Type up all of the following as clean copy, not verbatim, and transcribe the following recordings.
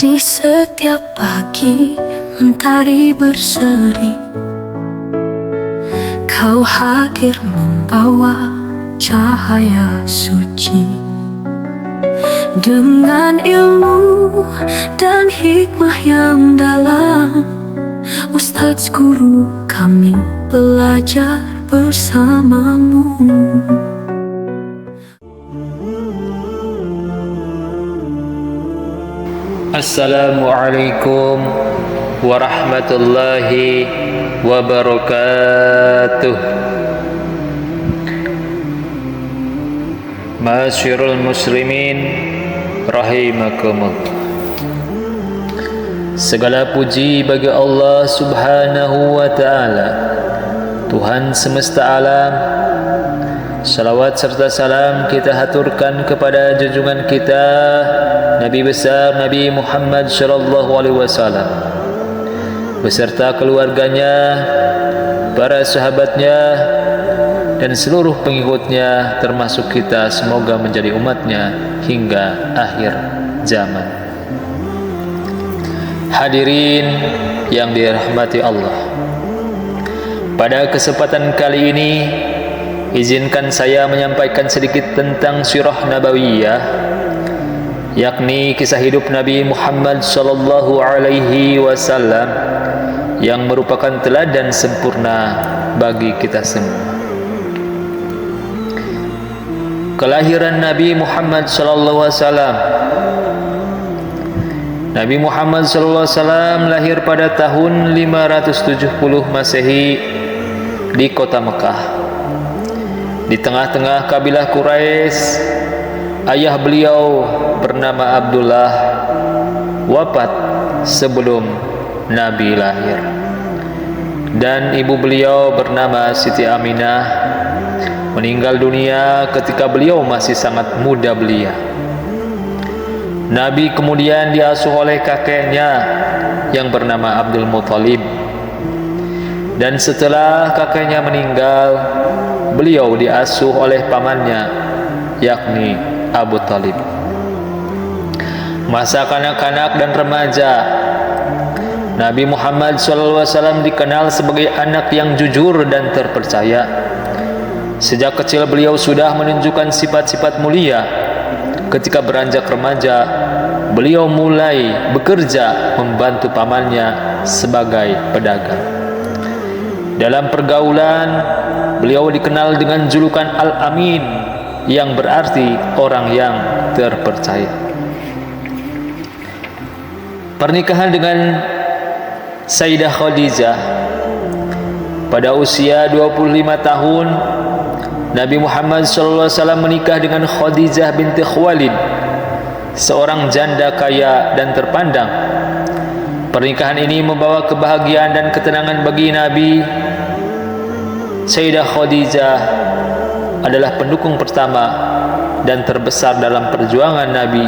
Di setiap pagi mentari berseri, Kau hadir membawa cahaya suci. Dengan ilmu dan hikmah yang dalam, Ustadz guru kami belajar bersamamu. Assalamualaikum warahmatullahi wabarakatuh. Ma'asyiral muslimin rahimakumullah. Segala puji bagi Allah Subhanahu wa ta'ala, Tuhan semesta alam. Salawat serta salam kita haturkan kepada junjungan kita Nabi besar Nabi Muhammad sallallahu alaihi wasallam beserta keluarganya, para sahabatnya, dan seluruh pengikutnya, termasuk kita, semoga menjadi umatnya hingga akhir zaman. Hadirin yang dirahmati Allah, pada kesempatan kali ini izinkan saya menyampaikan sedikit tentang sirah nabawiyah, yakni kisah hidup Nabi Muhammad sallallahu alaihi wasallam yang merupakan teladan sempurna bagi kita semua. Kelahiran Nabi Muhammad sallallahu alaihi wasallam. Nabi Muhammad sallallahu alaihi wasallam lahir pada tahun 570 Masehi di kota Mekah. Di tengah-tengah kabilah Quraisy, ayah beliau bernama Abdullah wafat sebelum Nabi lahir, dan ibu beliau bernama Siti Aminah meninggal dunia ketika beliau masih sangat muda belia. Nabi kemudian diasuh oleh kakeknya yang bernama Abdul Muthalib, dan setelah kakeknya meninggal, beliau diasuh oleh pamannya, yakni Abu Talib. Masa kanak-kanak dan remaja, Nabi Muhammad SAW dikenal sebagai anak yang jujur dan terpercaya. Sejak kecil beliau sudah menunjukkan sifat-sifat mulia. Ketika beranjak remaja, beliau mulai bekerja membantu pamannya sebagai pedagang. Dalam pergaulan, beliau dikenal dengan julukan Al-Amin, yang berarti orang yang terpercaya. Pernikahan dengan Sayyidah Khadijah pada usia 25 tahun, Nabi Muhammad SAW menikah dengan Khadijah binti Khuwailid, seorang janda kaya dan terpandang. Pernikahan ini membawa kebahagiaan dan ketenangan bagi Nabi. Sayyidah Khadijah adalah pendukung pertama dan terbesar dalam perjuangan Nabi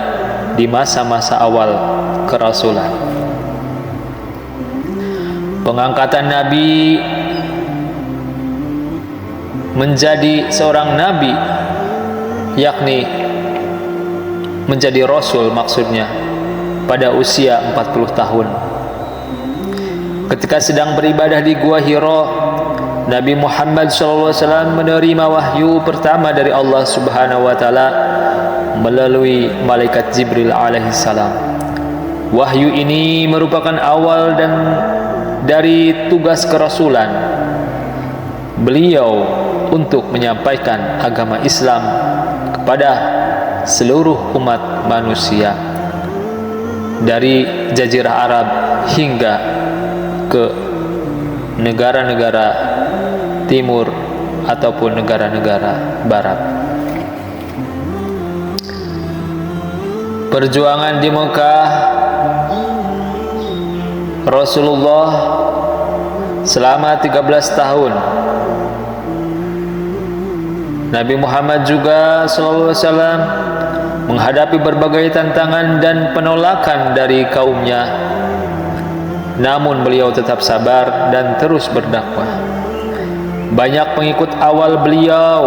di masa-masa awal kerasulan. Pengangkatan Nabi menjadi seorang Nabi, yakni menjadi Rasul maksudnya, pada usia 40 tahun. Ketika sedang beribadah di Gua Hira, Nabi Muhammad SAW menerima wahyu pertama dari Allah Subhanahu wa ta'ala melalui malaikat Jibril alaihissalam. Wahyu ini merupakan awal dan dari tugas kerasulan beliau untuk menyampaikan agama Islam kepada seluruh umat manusia, dari Jazirah Arab hingga ke negara-negara timur ataupun negara-negara barat. Perjuangan di Mekah, Rasulullah selama 13 tahun. Nabi Muhammad juga SAW menghadapi berbagai tantangan dan penolakan dari kaumnya. Namun beliau tetap sabar dan terus berdakwah. Banyak pengikut awal beliau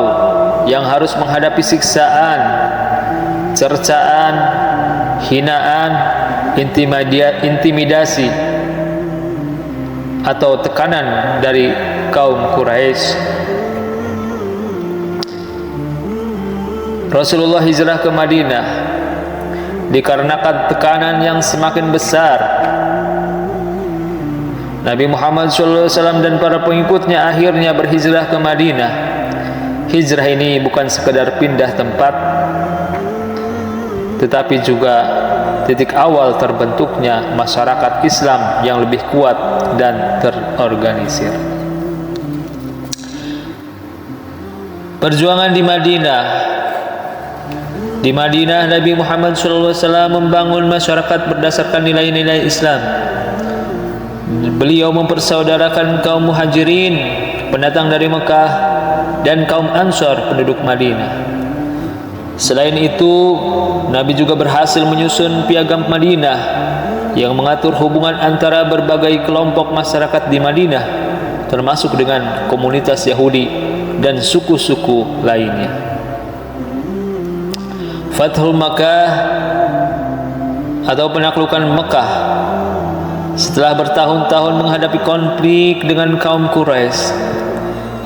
yang harus menghadapi siksaan, cercaan, hinaan, intimidasi atau tekanan dari kaum Quraisy. Rasulullah hijrah ke Madinah dikarenakan tekanan yang semakin besar. Nabi Muhammad SAW dan para pengikutnya akhirnya berhijrah ke Madinah. Hijrah ini bukan sekadar pindah tempat, tetapi juga titik awal terbentuknya masyarakat Islam yang lebih kuat dan terorganisir. Perjuangan di Madinah. Di Madinah, Nabi Muhammad SAW membangun masyarakat berdasarkan nilai-nilai Islam. Beliau mempersaudarakan kaum Muhajirin, pendatang dari Mekah, dan kaum Ansar, penduduk Madinah. Selain itu, Nabi juga berhasil menyusun piagam Madinah yang mengatur hubungan antara berbagai kelompok masyarakat di Madinah, termasuk dengan komunitas Yahudi dan suku-suku lainnya. Fathul Makkah atau penaklukan Mekah. Setelah bertahun-tahun menghadapi konflik dengan kaum Quraisy,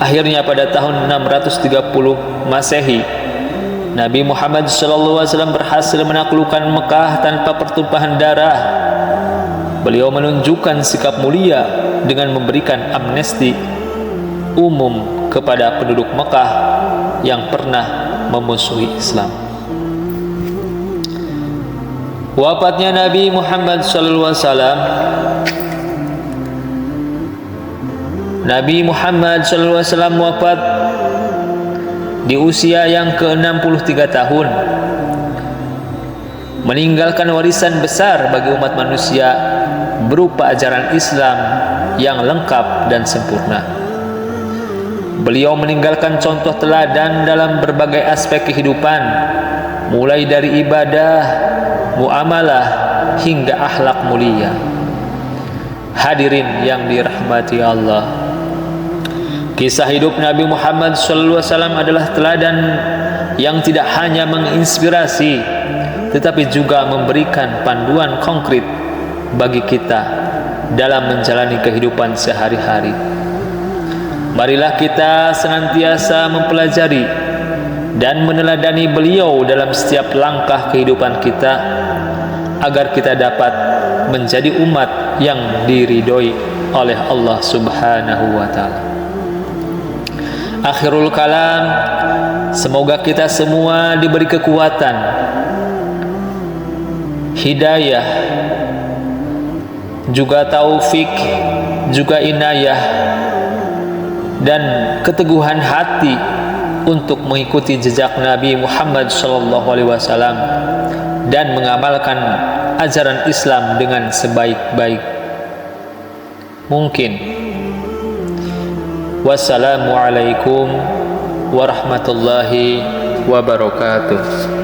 akhirnya pada tahun 630 Masehi, Nabi Muhammad SAW berhasil menaklukkan Mekah tanpa pertumpahan darah. Beliau menunjukkan sikap mulia dengan memberikan amnesti umum kepada penduduk Mekah yang pernah memusuhi Islam. Wafatnya Nabi Muhammad SAW. Nabi Muhammad SAW wafat di usia yang ke-63 tahun, meninggalkan warisan besar bagi umat manusia berupa ajaran Islam yang lengkap dan sempurna. Beliau meninggalkan contoh teladan dalam berbagai aspek kehidupan, mulai dari ibadah, muamalah, hingga akhlak mulia. Hadirin yang dirahmati Allah, kisah hidup Nabi Muhammad SAW adalah teladan yang tidak hanya menginspirasi, tetapi juga memberikan panduan konkret bagi kita dalam menjalani kehidupan sehari-hari. Marilah kita senantiasa mempelajari dan meneladani beliau dalam setiap langkah kehidupan kita, agar kita dapat menjadi umat yang diridhoi oleh Allah Subhanahu wa Ta'ala. Akhirul kalam, semoga kita semua diberi kekuatan, hidayah, juga taufik, juga inayah, dan keteguhan hati untuk mengikuti jejak Nabi Muhammad SAW dan mengamalkan ajaran Islam dengan sebaik-baik mungkin. Wassalamualaikum warahmatullahi wabarakatuh.